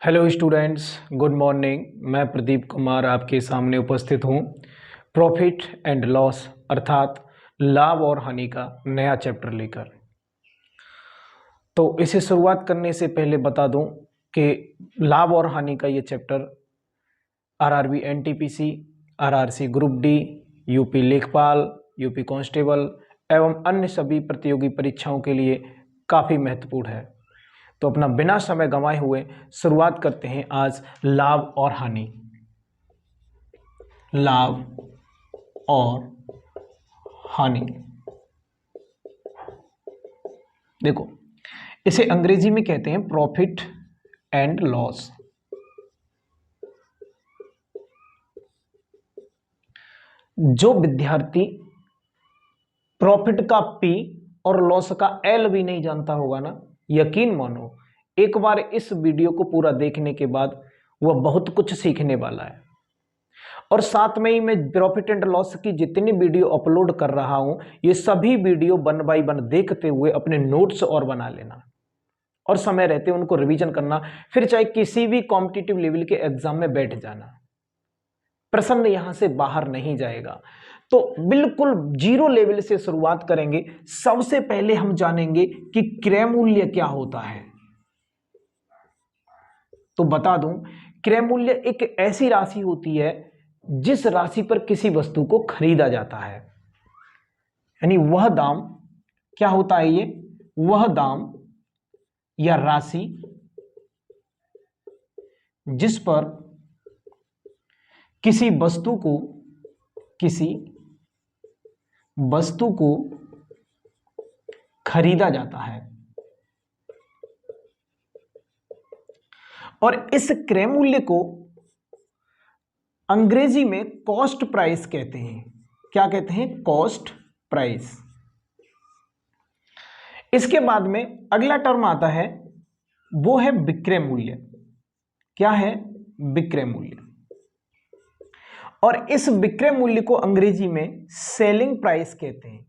Hello students, good morning. मैं प्रदीप कुमार आपके सामने उपस्थित हूँ प्रॉफिट एंड लॉस अर्थात लाभ और हानि का नया चैप्टर लेकर। तो इसे शुरुआत करने से पहले बता दूं कि लाभ और हानि का ये chapter RRB NTPC, RRC group D, UP लेखपाल, यूपी कांस्टेबल एवं अन्य सभी प्रतियोगी परीक्षाओं के लिए काफ़ी महत्वपूर्ण है। तो अपना बिना समय गंवाए हुए शुरुआत करते हैं आज लाभ और हानि। लाभ और हानि, देखो इसे अंग्रेजी में कहते हैं प्रॉफिट एंड लॉस। जो विद्यार्थी प्रॉफिट का पी और लॉस का एल भी नहीं जानता होगा ना, यकीन मानो एक बार इस वीडियो को पूरा देखने के बाद वह बहुत कुछ सीखने वाला है। और साथ में ही मैं प्रॉफिट एंड लॉस की जितनी वीडियो अपलोड कर रहा हूं, ये सभी वीडियो 1 बाय 1 देखते हुए अपने नोट्स और बना लेना और समय रहते उनको रिवीजन करना। फिर चाहे किसी भी कॉम्पिटिटिव लेवल के एग्जाम में बैठ जाना, प्रश्न यहां से बाहर नहीं जाएगा। तो बिल्कुल जीरो लेवल से शुरुआत करेंगे। सबसे पहले हम जानेंगे कि क्रय मूल्य क्या होता है। तो बता दूं, क्रय मूल्य एक ऐसी राशि होती है जिस राशि पर किसी वस्तु को खरीदा जाता है, यानी वह दाम क्या होता है, ये वह दाम या राशि जिस पर किसी वस्तु को खरीदा जाता है। और इस क्रय मूल्य को अंग्रेजी में कॉस्ट प्राइस कहते हैं। क्या कहते हैं? Cost price. इसके बाद में अगला टर्म आता है, वो है विक्रय मूल्य। क्या है? विक्रय मूल्य। और इस विक्रय मूल्य को अंग्रेजी में सेलिंग प्राइस कहते हैं।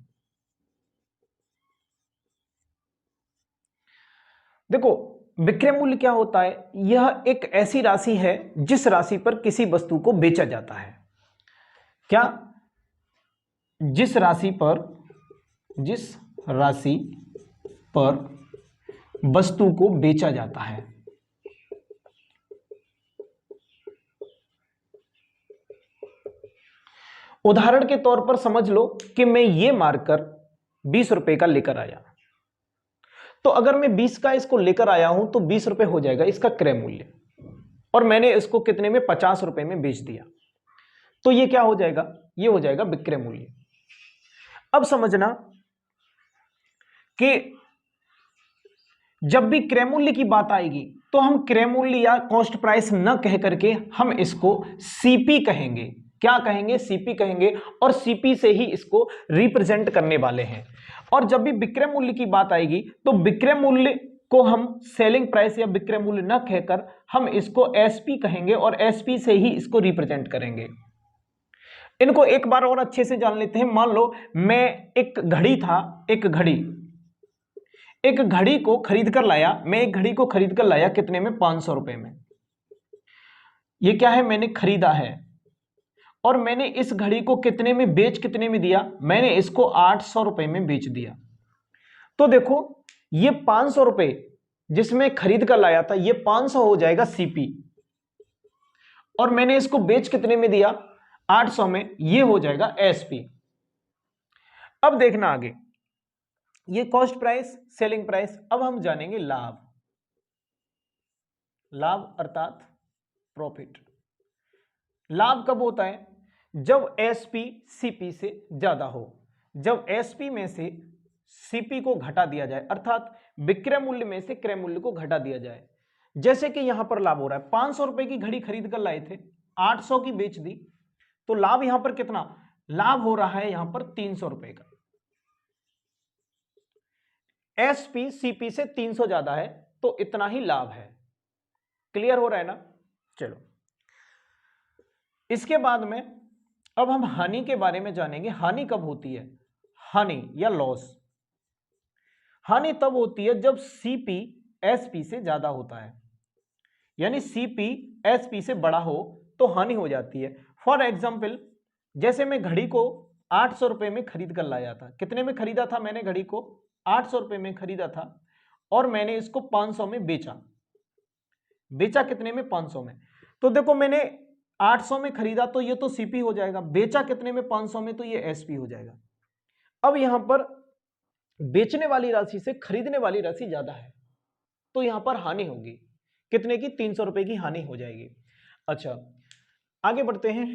देखो, विक्रय मूल्य क्या होता है? यह एक ऐसी राशि है जिस राशि पर किसी वस्तु को बेचा जाता है। क्या? जिस राशि पर वस्तु को बेचा जाता है। उदाहरण के तौर पर समझ लो कि मैं ये मार्कर 20 रुपए का लेकर आया। तो अगर मैं 20 का इसको लेकर आया हूं तो 20 रुपए हो जाएगा इसका क्रय मूल्य, और मैंने इसको कितने में? 50 रुपए में बेच दिया। तो ये क्या हो जाएगा? ये हो जाएगा विक्रय मूल्य। अब समझना कि जब भी क्रय मूल्य की बात आएगी तो हम क्रय मूल्य या कॉस्ट प्राइस न कह करके हम इसको सीपी कहेंगे। क्या कहेंगे? सीपी कहेंगे। और सीपी से ही इसको रिप्रेजेंट करने वाले हैं। और जब भी विक्रय मूल्य की बात आएगी तो विक्रय मूल्य को हम सेलिंग प्राइस या विक्रय मूल्य न कहकर हम इसको एसपी कहेंगे और एसपी से ही इसको रिप्रेजेंट करेंगे। इनको एक बार और अच्छे से जान लेते हैं। मान लो मैं एक घड़ी को खरीद कर लाया। मैं एक घड़ी को खरीद कर लाया कितने में? 500 रुपए में। ये क्या है? मैंने खरीदा है। और मैंने इस घड़ी को कितने में कितने में दिया? मैंने इसको 800 रुपए में बेच दिया। तो देखो, ये 500 रुपए जिसमें खरीद कर लाया था, ये 500 हो जाएगा सीपी, और मैंने इसको बेच कितने में दिया? 800 में। ये हो जाएगा एसपी। अब देखना आगे, ये कॉस्ट प्राइस, सेलिंग प्राइस। अब हम जानेंगे लाभ। लाभ अर्थात प्रॉफिट। लाभ कब होता है? जब एसपी सीपी से ज्यादा हो। जब एसपी में से सीपी को घटा दिया जाए, अर्थात विक्रय मूल्य में से क्रय मूल्य को घटा दिया जाए। जैसे कि यहां पर लाभ हो रहा है, 500 रुपए की घड़ी खरीद कर लाए थे, 800 की बेच दी, तो लाभ यहां पर कितना? लाभ हो रहा है यहां पर 300 रुपए का। एसपी सीपी से 300 ज्यादा है तो इतना ही लाभ है। क्लियर हो रहा है ना? चलो, इसके बाद में अब हम हानि के बारे में जानेंगे। हानि कब होती है? हानि या लॉस, हानि तब होती है जब सीपी एसपी से ज्यादा होता है। यानी सीपी एसपी से बड़ा हो तो हानि हो जाती है। फॉर एग्जाम्पल, जैसे मैं घड़ी को 800 रुपए में खरीद कर लाया था। कितने में खरीदा था मैंने घड़ी को? 800 रुपए में खरीदा था और मैंने इसको 500 में बेचा। बेचा कितने में? 500 में। तो देखो मैंने 800 में खरीदा तो ये तो सीपी हो जाएगा, बेचा कितने में? 500 में, तो ये एसपी हो जाएगा। अब यहां पर बेचने वाली राशि से खरीदने वाली राशि ज्यादा है तो यहां पर हानि होगी। कितने की? 300 रुपए की हानि हो जाएगी। अच्छा, आगे बढ़ते हैं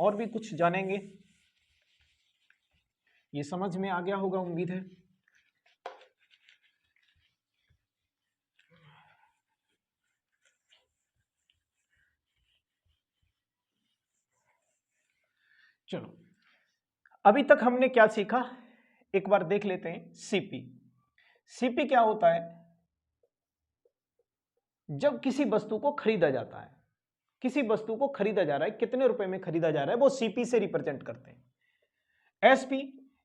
और भी कुछ जानेंगे। ये समझ में आ गया होगा उम्मीद है। चलो, अभी तक हमने क्या सीखा एक बार देख लेते हैं। सीपी। सीपी क्या होता है? जब किसी वस्तु को खरीदा जाता है, किसी वस्तु को खरीदा जा रहा है, कितने रुपए में खरीदा जा रहा है, वो सीपी से रिप्रेजेंट करते हैं। एसपी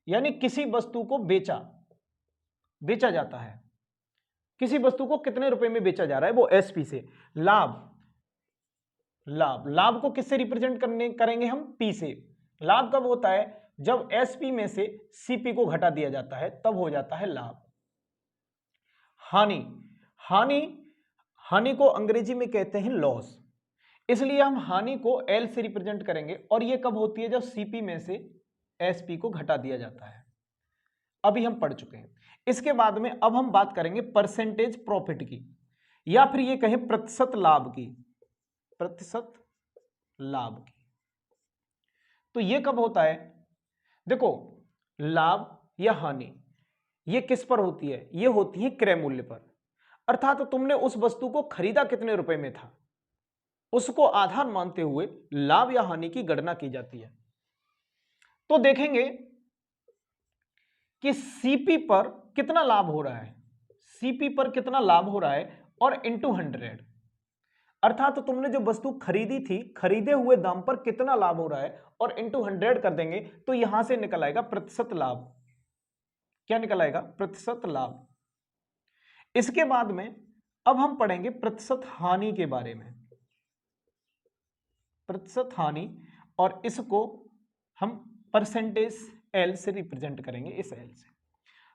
यानी किसी वस्तु को बेचा जाता है, किसी वस्तु को कितने रुपए में बेचा जा रहा है, वो एसपी से। लाभ, लाभ को किससे रिप्रेजेंट करेंगे हम? पी से। लाभ कब होता है? जब एसपी में से सीपी को घटा दिया जाता है, तब हो जाता है लाभ। हानि, हानि को अंग्रेजी में कहते हैं लॉस, इसलिए हम हानि को एल से रिप्रेजेंट करेंगे। और ये कब होती है? जब सीपी में से एसपी को घटा दिया जाता है। अभी हम पढ़ चुके हैं। इसके बाद में अब हम बात करेंगे परसेंटेज प्रॉफिट की, या फिर ये कहें प्रतिशत लाभ की, प्रतिशत लाभ की। तो ये कब होता है? देखो, लाभ या हानि ये किस पर होती है? ये होती है क्रय मूल्य पर। अर्थात तो तुमने उस वस्तु को खरीदा कितने रुपए में था, उसको आधार मानते हुए लाभ या हानि की गणना की जाती है। तो देखेंगे कि सीपी पर कितना लाभ हो रहा है, सीपी पर कितना लाभ हो रहा है और इंटू 100, अर्थात तो तुमने जो वस्तु खरीदी थी, खरीदे हुए दाम पर कितना लाभ हो रहा है और इंटू 100 कर देंगे तो यहां से निकल आएगा प्रतिशत लाभ। क्या निकल आएगा? प्रतिशत लाभ। इसके बाद में अब हम पढ़ेंगे प्रतिशत हानि के बारे में, प्रतिशत हानि, और इसको हम परसेंटेज एल से रिप्रेजेंट करेंगे, इस एल से।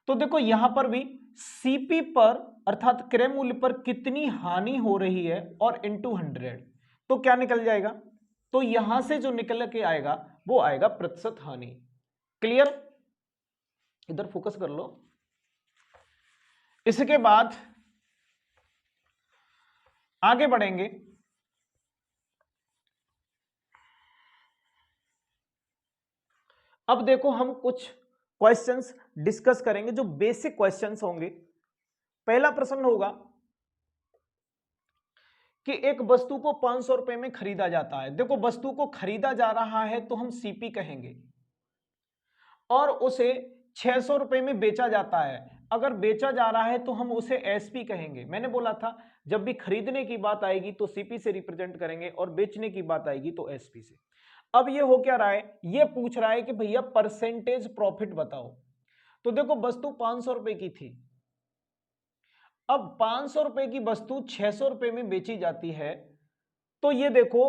तो देखो यहां पर भी सीपी पर अर्थात क्रय मूल्य पर कितनी हानि हो रही है और इंटू 100, तो क्या निकल जाएगा? तो यहां से जो निकल के आएगा वो आएगा प्रतिशत हानि। क्लियर? इधर फोकस कर लो। इसके बाद आगे बढ़ेंगे। अब देखो हम कुछ क्वेश्चंस डिस्कस करेंगे जो बेसिक क्वेश्चंस होंगे। पहला प्रश्न होगा कि एक वस्तु को 500 रुपए में खरीदा जाता है। देखो वस्तु को खरीदा जा रहा है तो हम सीपी कहेंगे, और उसे 600 रुपए में बेचा जाता है। अगर बेचा जा रहा है तो हम उसे एसपी कहेंगे। मैंने बोला था जब भी खरीदने की बात आएगी तो सीपी से रिप्रेजेंट करेंगे और बेचने की बात आएगी तो एसपी से। अब ये हो क्या रहा है? ये पूछ रहा है कि भैया परसेंटेज प्रॉफिट बताओ। तो देखो वस्तु 500 रुपए की थी, अब 500 रुपए की वस्तु 600 रुपए में बेची जाती है, तो ये देखो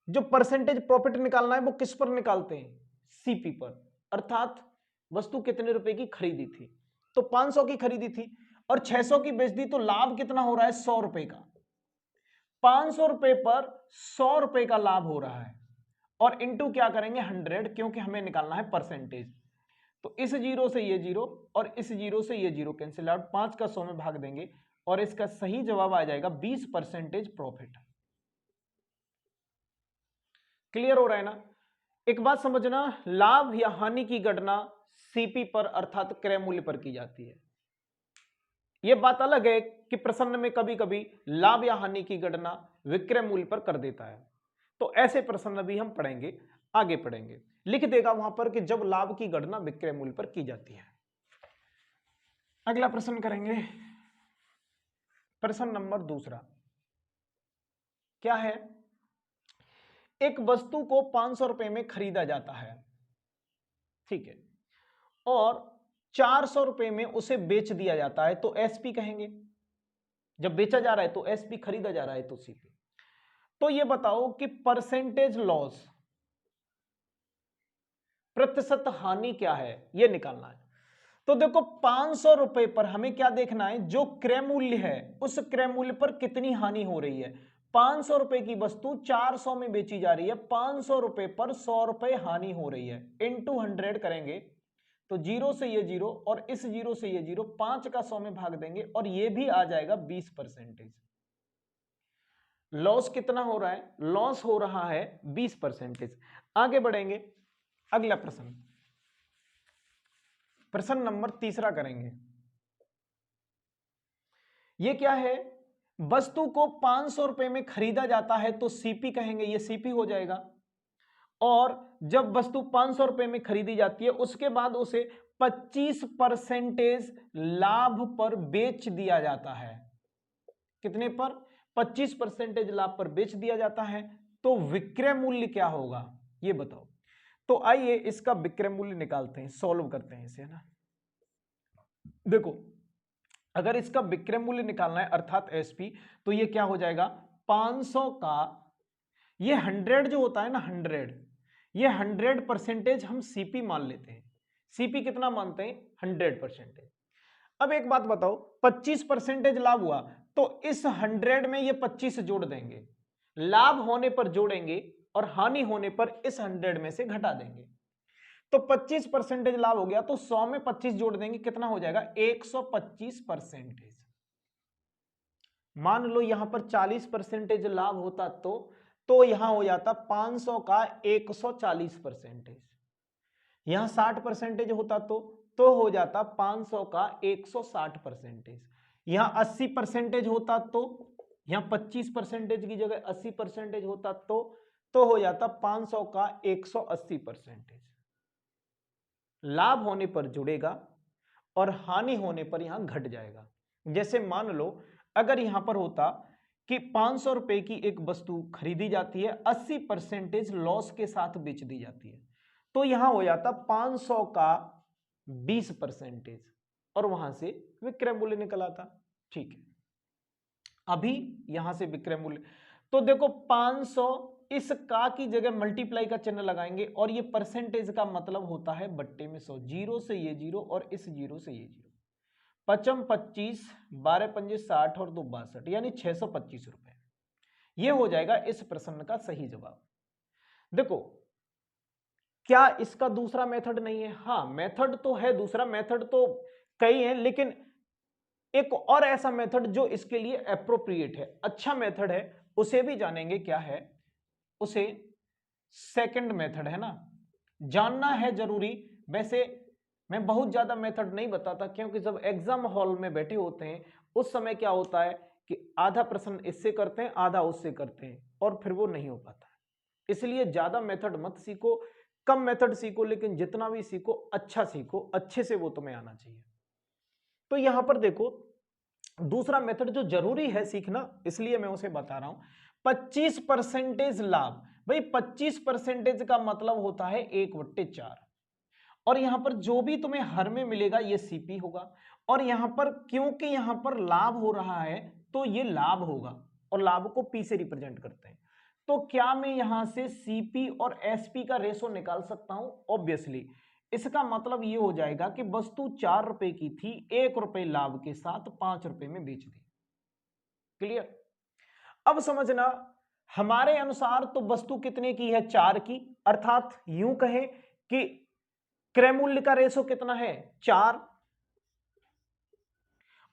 जो परसेंटेज प्रॉफिट निकालना है वो किस पर निकालते हैं? सीपी पर। अर्थात वस्तु कितने रुपए की खरीदी थी, तो 500 की खरीदी थी और 600 की बेच दी, तो लाभ कितना हो रहा है? 100 रुपए का। 500 रुपए पर 100 रुपए का लाभ हो रहा है, और इंटू क्या करेंगे? 100, क्योंकि हमें निकालना है परसेंटेज। तो इस जीरो से ये जीरो और इस जीरो से ये जीरो कैंसिल आउट, 5 का 100 में भाग देंगे और इसका सही जवाब आ जाएगा 20% प्रॉफिट। क्लियर हो रहा है ना? एक बात समझना, लाभ या हानि की गणना सीपी पर अर्थात क्रय मूल्य पर की जाती है। यह बात अलग है कि प्रश्न में कभी कभी लाभ या हानि की गणना विक्रय मूल्य पर कर देता है, तो ऐसे प्रश्न भी हम पढ़ेंगे, आगे पढ़ेंगे। लिख देगा वहां पर कि जब लाभ की गणना विक्रय मूल्य पर की जाती है। अगला प्रश्न करेंगे, प्रश्न नंबर दूसरा क्या है? एक वस्तु को 500 रुपए में खरीदा जाता है, ठीक है, और 400 रुपए में उसे बेच दिया जाता है, तो एसपी कहेंगे। जब बेचा जा रहा है तो एसपी, खरीदा जा रहा है तो सीपी। तो ये बताओ कि परसेंटेज लॉस, प्रतिशत हानि क्या है, ये निकालना है। तो देखो 500 रुपए पर हमें क्या देखना है, जो क्रय मूल्य है उस क्रय मूल्य पर कितनी हानि हो रही है। 500 रुपए की वस्तु 400 में बेची जा रही है, 500 रुपए पर 100 रुपए हानि हो रही है, इनटू 100 करेंगे तो जीरो से ये जीरो और इस जीरो से ये जीरो, 5 का 100 में भाग देंगे और ये भी आ जाएगा 20%। लॉस कितना हो रहा है, लॉस हो रहा है 20%। आगे बढ़ेंगे, अगला प्रश्न, प्रश्न नंबर तीसरा करेंगे। ये क्या है, वस्तु को 500 रुपए में खरीदा जाता है तो सीपी कहेंगे, ये सीपी हो जाएगा। और जब वस्तु 500 रुपए में खरीदी जाती है उसके बाद उसे 25% लाभ पर बेच दिया जाता है। कितने पर, 25% लाभ पर बेच दिया जाता है। तो विक्रय मूल्य क्या होगा ये बताओ। तो आइए इसका विक्रय मूल्य निकालते हैं, सॉल्व करते हैं इसे, है ना। देखो अगर इसका विक्रय मूल्य निकालना है अर्थात एसपी, तो ये क्या हो जाएगा, 500 का ये 100 जो होता है ना 100, ये 100% हम सीपी मान लेते हैं। सीपी कितना मानते हैं, 100%। अब एक बात बताओ, 25% लाभ हुआ तो इस 100 में ये 25 जोड़ देंगे, लाभ होने पर जोड़ेंगे और हानि होने पर इस 100 में से घटा देंगे। तो 25% लाभ हो गया तो 100 में 25 जोड़ देंगे, कितना हो जाएगा 125%। मान लो यहां पर 40% लाभ होता तो यहां हो जाता 500 का 140%। यहां 60% होता तो हो जाता 500 का 160%। यहां 80% होता तो यहां 25% की जगह 80% होता तो हो जाता 500 का 180%। लाभ होने पर जुड़ेगा और हानि होने पर यहां घट जाएगा। जैसे मान लो अगर यहां पर होता कि 500 रुपए की एक वस्तु खरीदी जाती है, 80% लॉस के साथ बेच दी जाती है, तो यहां हो जाता 500 का 20% और वहां से विक्रय मूल्य निकल आता। ठीक है, अभी यहां से विक्रय मूल्य, तो देखो 500 इस का की जगह मल्टीप्लाई का चिन्ह लगाएंगे और ये परसेंटेज का मतलब होता है बट्टे में 100, जीरो से ये जीरो और इस जीरो से ये जीरो, 55 25 12 पंजे 60 और 2 62, यानी 625 रुपए। ये हो जाएगा इस प्रश्न का सही जवाब। देखो क्या इसका दूसरा मेथड नहीं है, हाँ मेथड तो है, दूसरा मेथड तो कई है, लेकिन एक और ऐसा मेथड जो इसके लिए एप्रोप्रिएट है, अच्छा मेथड है, उसे भी जानेंगे। क्या है उसे, सेकंड मेथड है ना, जानना है जरूरी। वैसे मैं बहुत ज्यादा मेथड नहीं बताता क्योंकि जब एग्जाम हॉल में बैठे होते हैं उस समय क्या होता है कि आधा प्रश्न इससे करते हैं आधा उससे करते हैं और फिर वो नहीं हो पाता है। इसलिए ज्यादा मेथड मत सीखो, कम मेथड सीखो, लेकिन जितना भी सीखो अच्छा सीखो, अच्छे से वो तुम्हें आना चाहिए। तो यहां पर देखो दूसरा मेथड जो जरूरी है सीखना, इसलिए मैं उसे बता रहा हूं। 25% लाभ, भाई 25% का मतलब होता है 1/4, और यहां पर जो भी तुम्हें हर में मिलेगा ये सीपी होगा, और यहां पर क्योंकि यहां पर लाभ हो रहा है तो ये लाभ होगा, और लाभ को पी से रिप्रेजेंट करते हैं। तो क्या मैं यहां से सीपी और एसपी का रेशो निकाल सकता हूं, ऑब्वियसली। इसका मतलब ये हो जाएगा कि वस्तु 4 रुपए की थी, 1 रुपए लाभ के साथ 5 रुपए में बेच दी। क्लियर, अब समझना, हमारे अनुसार तो वस्तु कितने की है, 4 की, अर्थात यूं कहें कि क्रय मूल्य का रेशो कितना है, 4,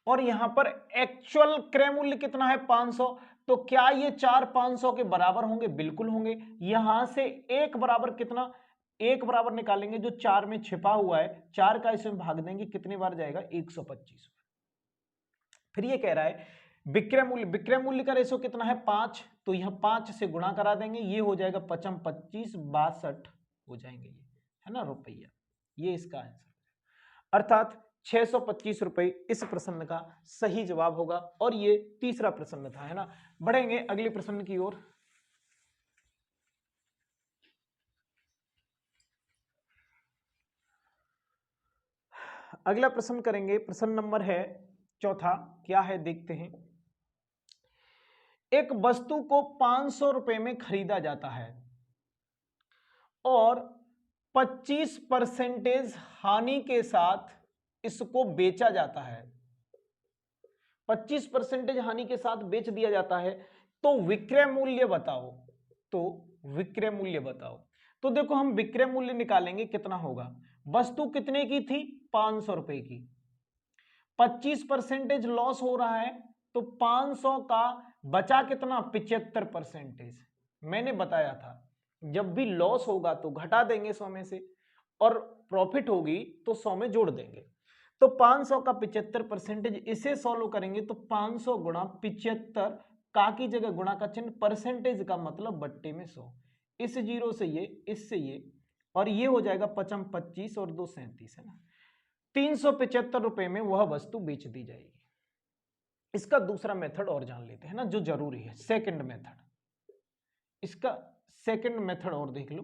और यहां पर एक्चुअल क्रय मूल्य कितना है, 500। तो क्या ये 4 500 के बराबर होंगे, बिल्कुल होंगे। यहां से एक बराबर कितना, एक बराबर निकालेंगे जो 4 में छिपा हुआ है, 4 का इसमें भाग देंगे, कितने बार जाएगा, 125। फिर ये कह रहा है विक्रय मूल्य, विक्रय मूल्य का रेशो कितना है, 5, तो यहां 5 से गुणा करा देंगे, ये हो जाएगा 55 25 62 हो जाएंगे, ये है ना रुपया। ये इसका आंसर, अर्थात 625 रुपए इस प्रश्न का सही जवाब होगा। और ये तीसरा प्रश्न था, है ना। बढ़ेंगे अगले प्रश्न की ओर। अगला प्रश्न करेंगे, प्रश्न नंबर है चौथा, क्या है देखते हैं। एक वस्तु को 500 रुपए में खरीदा जाता है और 25% हानि के साथ इसको बेचा जाता है, 25% हानि के साथ बेच दिया जाता है, तो विक्रय मूल्य बताओ। तो विक्रय मूल्य बताओ। तो देखो हम विक्रय मूल्य निकालेंगे, कितना होगा। वस्तु कितने की थी, 500 रुपए की, 25% लॉस हो रहा है, तो 500 का बचा कितना, 75%। मैंने बताया था जब भी लॉस होगा तो घटा देंगे 100 में से, और प्रॉफिट होगी तो 100 में जोड़ देंगे। तो 500 का 75%, इसे सॉल्व करेंगे तो 500 गुणा 75, का की जगह गुणा का चिन्ह, परसेंटेज का मतलब बट्टे में 100, इस जीरो से ये, इससे ये, और ये हो जाएगा 55 25 और 2 37, है ना। 375 रुपए में वह वस्तु बेच दी जाएगी। इसका दूसरा मेथड और जान लेते हैं ना, जो जरूरी है, सेकंड मेथड। इसका सेकंड मेथड और देख लो।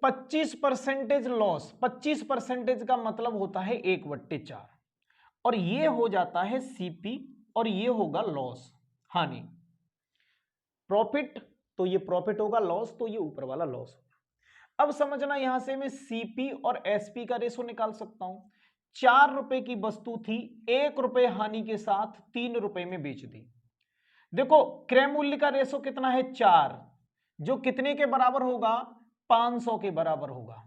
25% लॉस, 25% का मतलब होता है 1/4, और ये हो जाता है सीपी, और ये होगा लॉस, हानि। प्रॉफिट तो ये प्रॉफिट होगा, लॉस तो ये ऊपर वाला लॉस होगा। अब समझना, यहां से मैं सीपी और एसपी का रेशो निकाल सकता हूं। 4 रुपए की वस्तु थी, 1 रुपए हानि के साथ 3 रुपए में बेच दी। देखो क्रय मूल्य का रेशो कितना है, 4, जो कितने के बराबर होगा, 500 के बराबर होगा।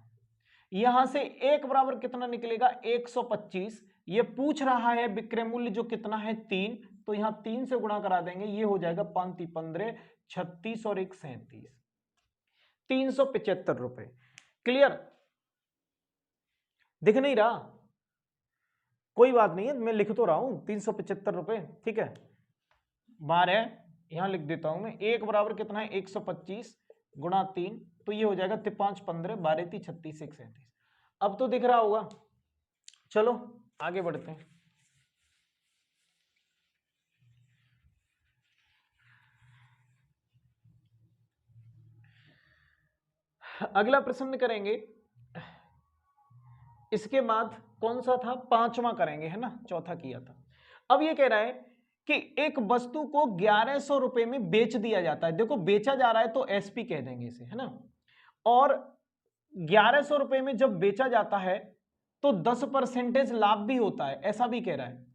यहां से एक बराबर कितना निकलेगा, 125। ये पूछ रहा है विक्रय मूल्य जो कितना है, 3, तो यहां 3 से गुणा करा देंगे, ये हो जाएगा 5 × 15 36 और 1 37, 375 रुपए। क्लियर, दिख नहीं रहा, कोई बात नहीं है, मैं लिख तो रहा हूं 375 रुपए, ठीक है। 12 यहां लिख देता हूं मैं, एक बराबर कितना है, 125 गुणा 3, तो ये हो जाएगा 5 15 12 36 1 37। अब तो दिख रहा होगा। चलो आगे बढ़ते हैं। अगला प्रश्न करेंगे, इसके बाद कौन सा था, 5वां करेंगे, है ना, चौथा किया था। अब ये कह रहा है कि एक वस्तु को 1100 रुपए में बेच दिया जाता है। देखो बेचा जा रहा है तो एसपी कह देंगे इसे, है ना। और 1100 रुपए में जब बेचा जाता है तो 10% लाभ भी होता है, ऐसा भी कह रहा है।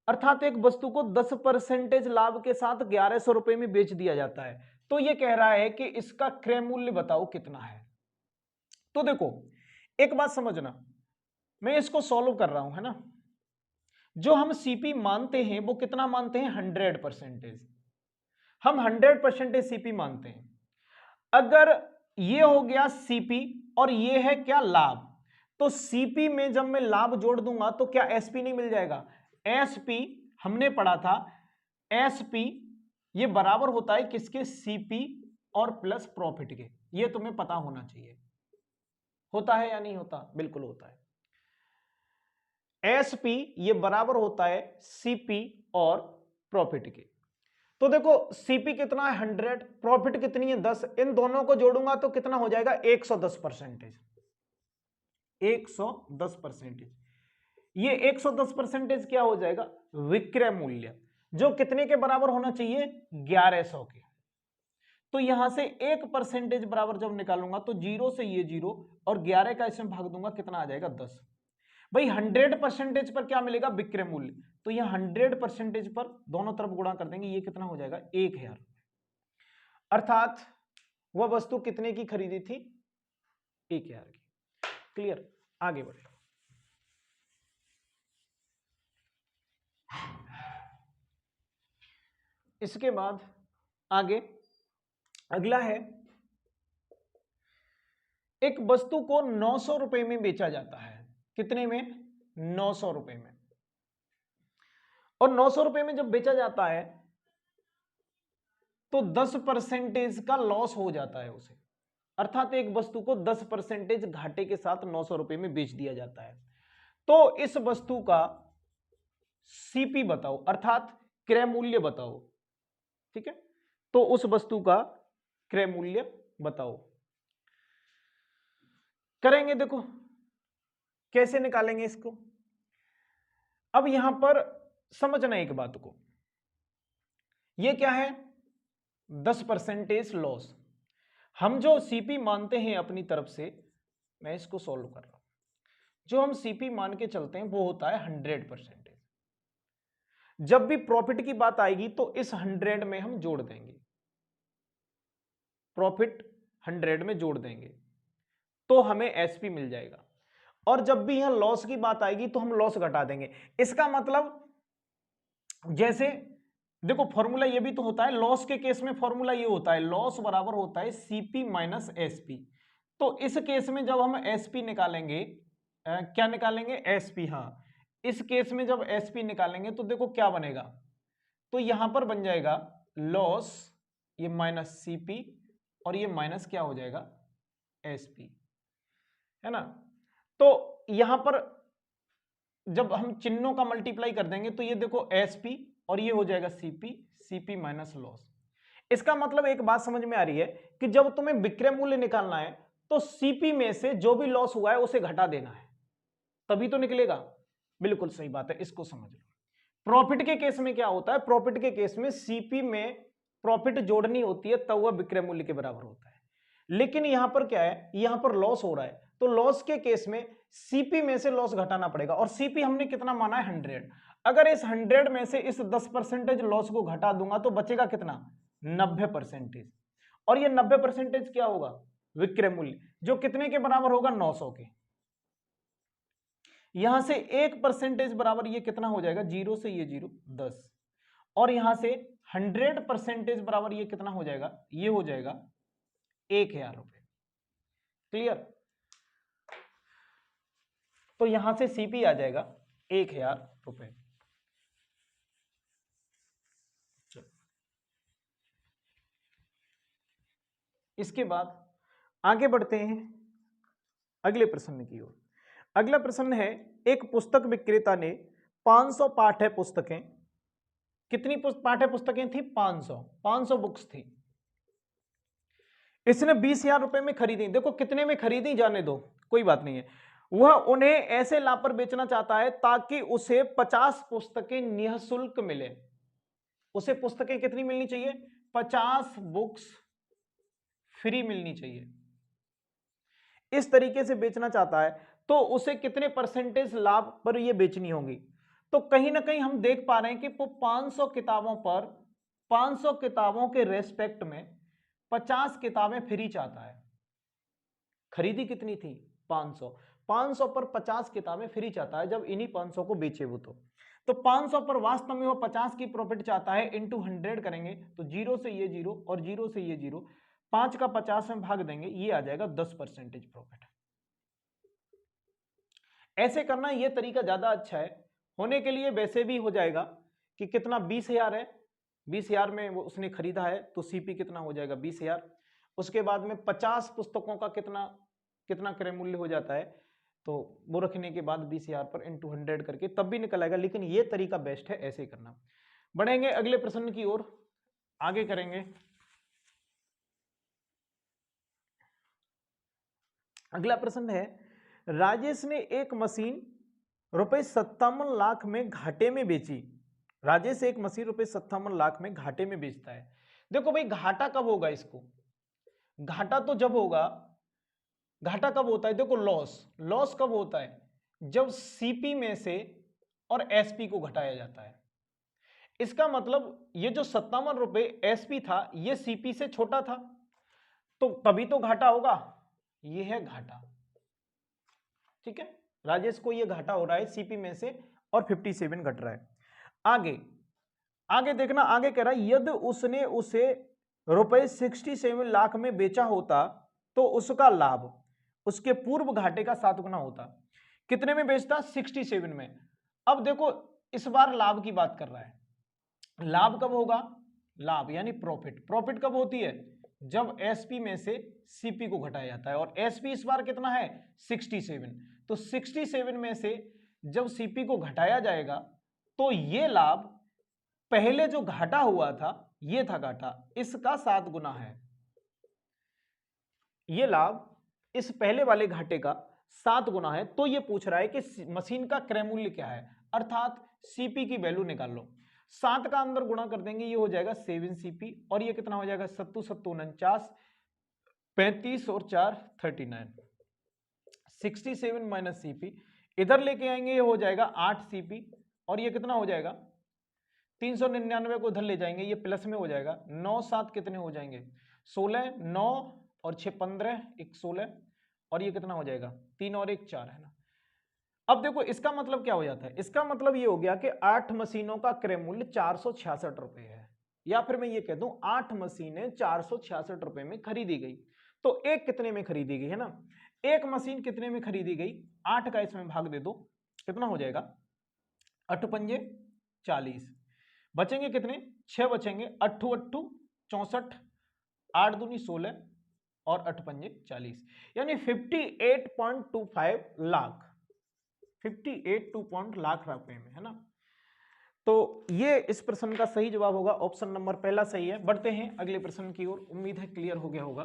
अर्थात एक वस्तु को 10% लाभ के साथ 1100 रुपए में बेच दिया जाता है। तो ये कह रहा है कि इसका क्रय मूल्य बताओ कितना है। तो देखो एक बात समझना, मैं इसको सॉल्व कर रहा हूं, है ना। जो हम सीपी मानते हैं वो कितना मानते हैं, 100%। हम 100% सीपी मानते हैं। अगर ये हो गया सीपी और ये है क्या, लाभ, तो सीपी में जब मैं लाभ जोड़ दूंगा तो क्या एसपी नहीं मिल जाएगा। एसपी हमने पढ़ा था, एसपी ये बराबर होता है किसके, सीपी और प्लस प्रॉफिट के। ये तुम्हें पता होना चाहिए, होता है या नहीं होता, बिल्कुल होता है। एसपी ये बराबर होता है सीपी और प्रॉफिट के। तो देखो सीपी कितना है, 100, प्रॉफिट कितनी है, 10, इन दोनों को जोड़ूंगा तो कितना हो जाएगा, 110%। 110%, ये 110% क्या हो जाएगा, विक्रय मूल्य, जो कितने के बराबर होना चाहिए, 1100 के। तो यहां से 1% बराबर जब निकालूंगा तो 0 से ये 0 और 11 का इसमें भाग दूंगा, कितना आ जाएगा, 10। भाई 100% पर क्या मिलेगा, विक्रय मूल्य, तो यह 100% पर दोनों तरफ गुणा कर देंगे, ये कितना हो जाएगा, 1000। अर्थात वह वस्तु कितने की खरीदी थी, 1000 की। क्लियर, आगे बढ़े। इसके बाद आगे अगला है, एक वस्तु को 900 रुपए में बेचा जाता है। कितने में, 900 रुपए में। और 900 रुपए में जब बेचा जाता है तो 10% का लॉस हो जाता है उसे। अर्थात एक वस्तु को 10% घाटे के साथ 900 रुपए में बेच दिया जाता है। तो इस वस्तु का सीपी बताओ, अर्थात क्रय मूल्य बताओ, ठीक है। तो उस वस्तु का क्रय मूल्य बताओ। करेंगे, देखो कैसे निकालेंगे इसको। अब यहां पर समझना एक बात को, ये क्या है 10% लॉस। हम जो सीपी मानते हैं अपनी तरफ से, मैं इसको सॉल्व कर रहा हूं, जो हम सीपी मान के चलते हैं वो होता है 100%। जब भी प्रॉफिट की बात आएगी तो इस 100 में हम जोड़ देंगे, प्रॉफिट 100 में जोड़ देंगे तो हमें एसपी मिल जाएगा। और जब भी यहां लॉस की बात आएगी तो हम लॉस घटा देंगे। इसका मतलब जैसे देखो फॉर्मूला ये भी तो होता है, लॉस के केस में फॉर्मूला ये होता है, लॉस बराबर होता है सीपी माइनस एसपी। तो इस केस में जब हम एसपी निकालेंगे, क्या निकालेंगे एसपी, हाँ इस केस में जब एसपी निकालेंगे तो देखो क्या बनेगा, तो यहां पर बन जाएगा लॉस, ये माइनस सीपी और ये माइनस क्या हो जाएगा एसपी, है ना। तो यहां पर जब हम चिन्हों का मल्टीप्लाई कर देंगे तो ये देखो एसपी और ये हो जाएगा सीपी, सीपी माइनस लॉस। इसका मतलब एक बात समझ में आ रही है कि जब तुम्हें विक्रय मूल्य निकालना है तो सीपी में से जो भी लॉस हुआ है उसे घटा देना है, तभी तो निकलेगा। बिल्कुल सही बात है, इसको समझ लो। प्रॉफिट के केस में क्या होता है, प्रॉफिट के केस में सीपी में प्रॉफिट जोड़नी होती है तब वह विक्रय मूल्य के बराबर होता है। लेकिन यहां पर क्या है, यहां पर लॉस हो रहा है तो लॉस के केस में सीपी में से लॉस घटाना पड़ेगा। और सीपी हमने कितना माना है 100। अगर इस 100 में से इस 10% लॉस को घटा दूंगा तो बचेगा कितना 90%। और ये 90% क्या होगा विक्रय मूल्य, जो कितने के बराबर होगा 900 के। यहां से 1% बराबर ये कितना हो जाएगा, 0 से ये 0 10। और यहां से 100% बराबर ये कितना हो जाएगा, ये हो जाएगा 1000 रुपए। क्लियर। तो यहां से सीपी आ जाएगा 1000 रुपए। इसके बाद आगे बढ़ते हैं अगले प्रश्न की ओर। अगला प्रश्न है, एक पुस्तक विक्रेता ने 500 पाठ्य पुस्तकें, कितनी पाठ्य पुस्तकें थी 500 बुक्स थी, इसने 20,000 रुपए में खरीदी। देखो कितने में खरीदी जाने दो कोई बात नहीं है, वह उन्हें ऐसे लाभ पर बेचना चाहता है ताकि उसे 50 पुस्तकें निःशुल्क मिले। उसे पुस्तकें कितनी मिलनी चाहिए, 50 बुक्स फ्री मिलनी चाहिए। इस तरीके से बेचना चाहता है तो उसे कितने परसेंटेज लाभ पर यह बेचनी होगी। तो कहीं ना कहीं हम देख पा रहे हैं कि वो 500 किताबों पर, 500 किताबों के रेस्पेक्ट में 50 किताबें फ्री चाहता है। खरीदी कितनी थी 500, 500 पर 50 किताबें फ्री चाहता है जब इन्हीं 500 को बेचे वो। तो 500 पर वास्तव में वो 50 की प्रॉफिट चाहता है, इंटू 100 करेंगे तो 0 से ये 0 और 0 से ये 0, 5 का 50 में भाग देंगे, ये आ जाएगा 10% प्रॉफिट। ऐसे करना ये तरीका ज्यादा अच्छा है होने के लिए। वैसे भी हो जाएगा कि कितना 20,000 है, 20,000 में वो उसने खरीदा है तो सीपी कितना हो जाएगा 20,000। उसके बाद में 50 पुस्तकों का कितना कितना क्रय मूल्य हो जाता है, तो वो रखने के बाद 20,000 पर इंटू 100 करके तब भी निकल आएगा। लेकिन ये तरीका बेस्ट है, ऐसे ही करना। बढ़ेंगे अगले प्रश्न की ओर, आगे करेंगे। अगला प्रश्न है, राजेश ने एक मशीन रुपए 57 लाख में घाटे में बेची। राजेश एक मशीन रुपए 57 लाख में घाटे में बेचता है। देखो भाई घाटा कब होगा इसको, घाटा तो जब होगा, घाटा कब होता है, देखो लॉस कब होता है, जब सीपी में से और एसपी को घटाया जाता है। इसका मतलब ये जो 57 रुपए एसपी था ये सीपी से छोटा था, तो तभी तो घाटा होगा, ये है घाटा। ठीक है, राजेश को ये घाटा हो रहा है सीपी में से और 57 घट रहा है। आगे आगे देखना, आगे कह रहा है यदि उसने उसे रुपए 67 लाख में बेचा होता तो उसका लाभ उसके पूर्व घाटे का 7 गुना होता। कितने में बेचता, 67 में। अब देखो इस बार लाभ की बात कर रहा है। लाभ कब होगा, लाभ यानी प्रॉफिट, प्रॉफिट कब होती है, जब एसपी में से सीपी को घटाया जाता है। और एसपी इस बार कितना है 67, तो 67 में से जब सीपी को घटाया जाएगा तो ये लाभ पहले जो घाटा हुआ था, ये था घाटा, इसका 7 गुना है। ये लाभ इस पहले वाले घाटे का 7 गुना है। तो ये पूछ रहा है कि मशीन का क्रय मूल्य क्या है, अर्थात सीपी की वैल्यू निकाल लो। 7 का अंदर गुणा कर देंगे, ये हो जाएगा 7CP, और ये कितना हो जाएगा 7 7 49, 35 और 4 39, 67 माइनस CP, इधर लेके आएंगे ये हो जाएगा 8CP, और ये कितना हो जाएगा 399 को इधर ले जाएंगे, ये प्लस में हो जाएगा, 9 7 कितने हो जाएंगे 16, 9 और 6 15, 1 16, और ये कितना हो जाएगा 3 और 1 4 है ना। अब देखो इसका मतलब क्या हो जाता है, इसका मतलब ये हो गया कि 8 मशीनों का क्रय मूल्य 466 रुपए है, या फिर मैं ये कह दूं 8 मशीनें 466 रुपए में खरीदी गई। तो एक कितने में खरीदी गई है ना, एक मशीन कितने में खरीदी गई, 8 का इसमें भाग दे दो, कितना हो जाएगा 8 पंजे 40, बचेंगे कितने 6 बचेंगे, 8 8 64, 8 दूनी 16 और 8 पंजे 40, यानी 58.25 लाख, 58 लाख रुपए में है ना। तो ये इस प्रश्न का सही जवाब होगा, ऑप्शन नंबर पहला सही है। बढ़ते हैं अगले प्रश्न की ओर, उम्मीद है क्लियर हो गया होगा।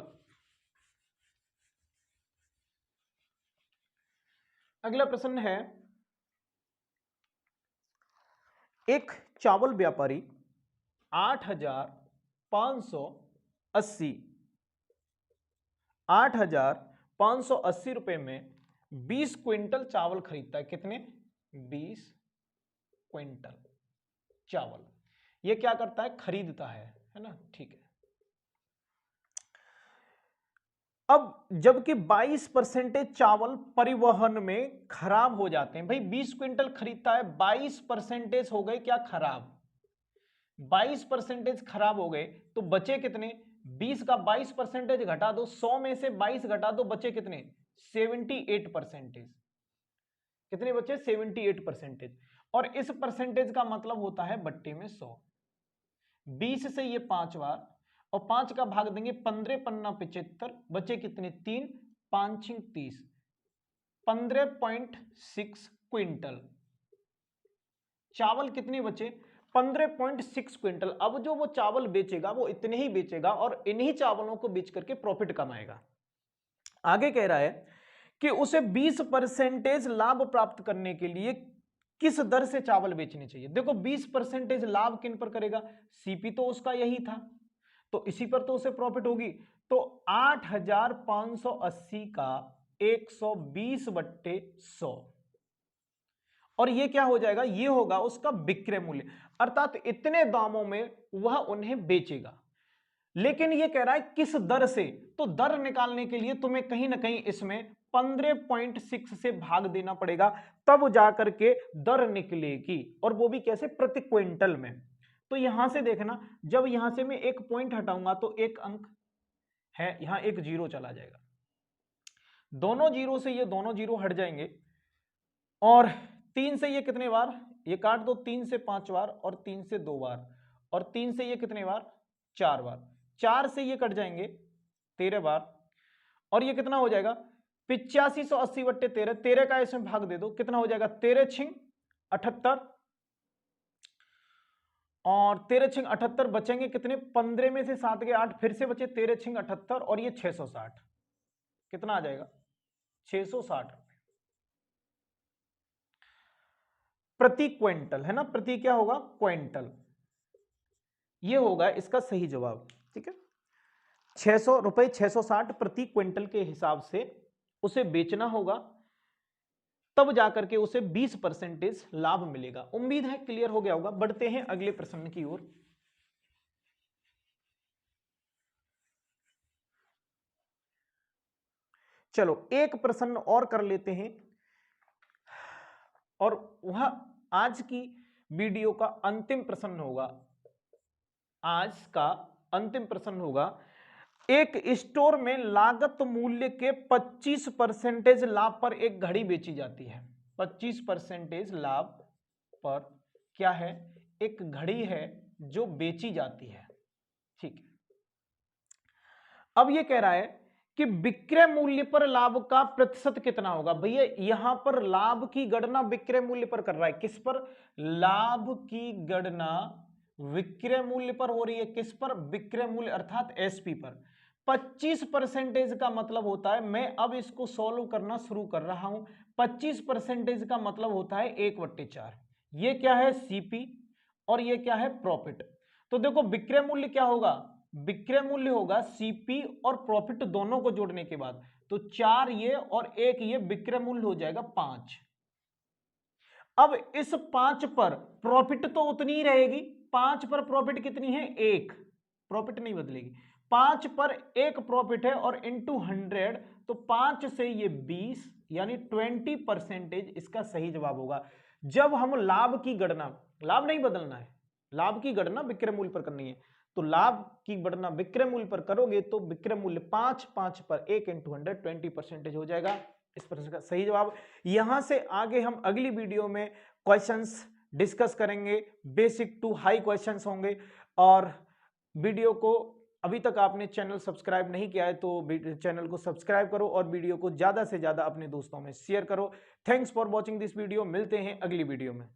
अगला प्रश्न है, एक चावल व्यापारी 8,580 रुपए में 20 क्विंटल चावल खरीदता है। कितने 20 क्विंटल चावल ये क्या करता है, खरीदता है ना, ठीक है। अब जबकि 22% चावल परिवहन में खराब हो जाते हैं, भाई 20 क्विंटल खरीदता है, 22% हो गए क्या खराब, 22% खराब हो गए, तो बचे कितने, 20 का 22% घटा दो, 100 में से 22 घटा दो, बचे कितने 78%, कितने बचे 78%, और इस परसेंटेज का मतलब होता है बट्टे में 100, 20 से ये 5 बार, और 5 का भाग देंगे 15 पन्ना 75, बचे कितने 3, 5 6 30, 15.6 क्विंटल चावल कितने बचे 15.6 क्विंटल। अब जो वो चावल बेचेगा वो इतने ही बेचेगा और इन्हीं चावलों को बेच करके प्रॉफिट कमाएगा। आगे कह रहा है कि उसे 20% लाभ प्राप्त करने के लिए किस दर से चावल बेचने चाहिए। देखो 20% लाभ किन पर करेगा, सीपी तो उसका यही था, तो इसी पर तो उसे प्रॉफिट होगी। तो 8,580 का 120/100, और ये क्या हो जाएगा, ये होगा उसका विक्रय मूल्य, अर्थात इतने दामों में वह उन्हें बेचेगा। लेकिन ये कह रहा है किस दर से, तो दर निकालने के लिए तुम्हें कहीं ना कहीं इसमें 15.6 से भाग देना पड़ेगा, तब जाकर के दर निकलेगी, और वो भी कैसे, प्रति क्विंटल में। तो यहां से देखना, जब यहां से मैं एक पॉइंट हटाऊंगा तो एक अंक है, यहां एक जीरो चला जाएगा, दोनों जीरो से ये दोनों जीरो हट जाएंगे, और 3 से ये कितने बार, ये काट दो, 3 से 5 बार, और 3 से 2 बार, और 3 से ये कितने बार 4 बार, 4 से ये कट जाएंगे 13 बार, और ये कितना हो जाएगा 8580/13, 13 का इसमें भाग दे दो, कितना हो जाएगा 13 6 78, और 13 6 78, बचेंगे कितने, 15 में से 7 के 8, फिर से बचे 13 6 78, और ये 660, कितना आ जाएगा 660 प्रति क्विंटल, है ना, प्रति क्या होगा क्विंटल, ये होगा इसका सही जवाब। ठीक है, 600 रुपए 660 प्रति क्विंटल के हिसाब से उसे बेचना होगा, तब जाकर के उसे 20% लाभ मिलेगा। उम्मीद है क्लियर हो गया होगा। बढ़ते हैं अगले प्रश्न की ओर। चलो एक प्रश्न और कर लेते हैं, और वह आज की वीडियो का अंतिम प्रश्न होगा। आज का अंतिम प्रश्न होगा, एक स्टोर में लागत मूल्य के 25% लाभ पर एक घड़ी बेची जाती है। 25% लाभ पर क्या है, एक घड़ी है जो बेची जाती है। ठीक है, अब ये कह रहा है कि विक्रय मूल्य पर लाभ का प्रतिशत कितना होगा। भैया यहां पर लाभ की गणना विक्रय मूल्य पर कर रहा है, किस पर, लाभ की गणना विक्रय मूल्य पर हो रही है, किस पर, विक्रय मूल्य अर्थात एसपी पर। 25% का मतलब होता है, मैं अब इसको सॉल्व करना शुरू कर रहा हूं, 25% का मतलब होता है 1/4। ये क्या है सीपी, और ये क्या है प्रॉफिट। तो देखो विक्रय मूल्य क्या होगा, विक्रय मूल्य होगा सीपी और प्रॉफिट दोनों को जोड़ने के बाद, तो 4 ये और 1 ये, विक्रय मूल्य हो जाएगा 5। अब इस 5 पर प्रॉफिट तो उतनी ही रहेगी, 5 पर प्रॉफिट कितनी है 1, प्रॉफिट नहीं बदलेगी, 5 पर 1 प्रॉफिट है और इंटू 100, तो 5 से ये 20 यानी 20% इसका सही जवाब होगा। जब हम लाभ की गणना, लाभ नहीं बदलना है, लाभ की गणना विक्रय मूल्य पर करनी है, तो लाभ की गणना विक्रय मूल्य पर करोगे तो विक्रय मूल्य 5, 5 पर 1 इंटू 100 20% हो जाएगा। इस प्रश्न का सही जवाब। यहां से आगे हम अगली वीडियो में क्वेश्चंस डिस्कस करेंगे, बेसिक टू हाई क्वेश्चंस होंगे। और वीडियो को अभी तक आपने चैनल सब्सक्राइब नहीं किया है तो चैनल को सब्सक्राइब करो और वीडियो को ज्यादा से ज्यादा अपने दोस्तों में शेयर करो। Thanks for watching this video, मिलते हैं अगली वीडियो में।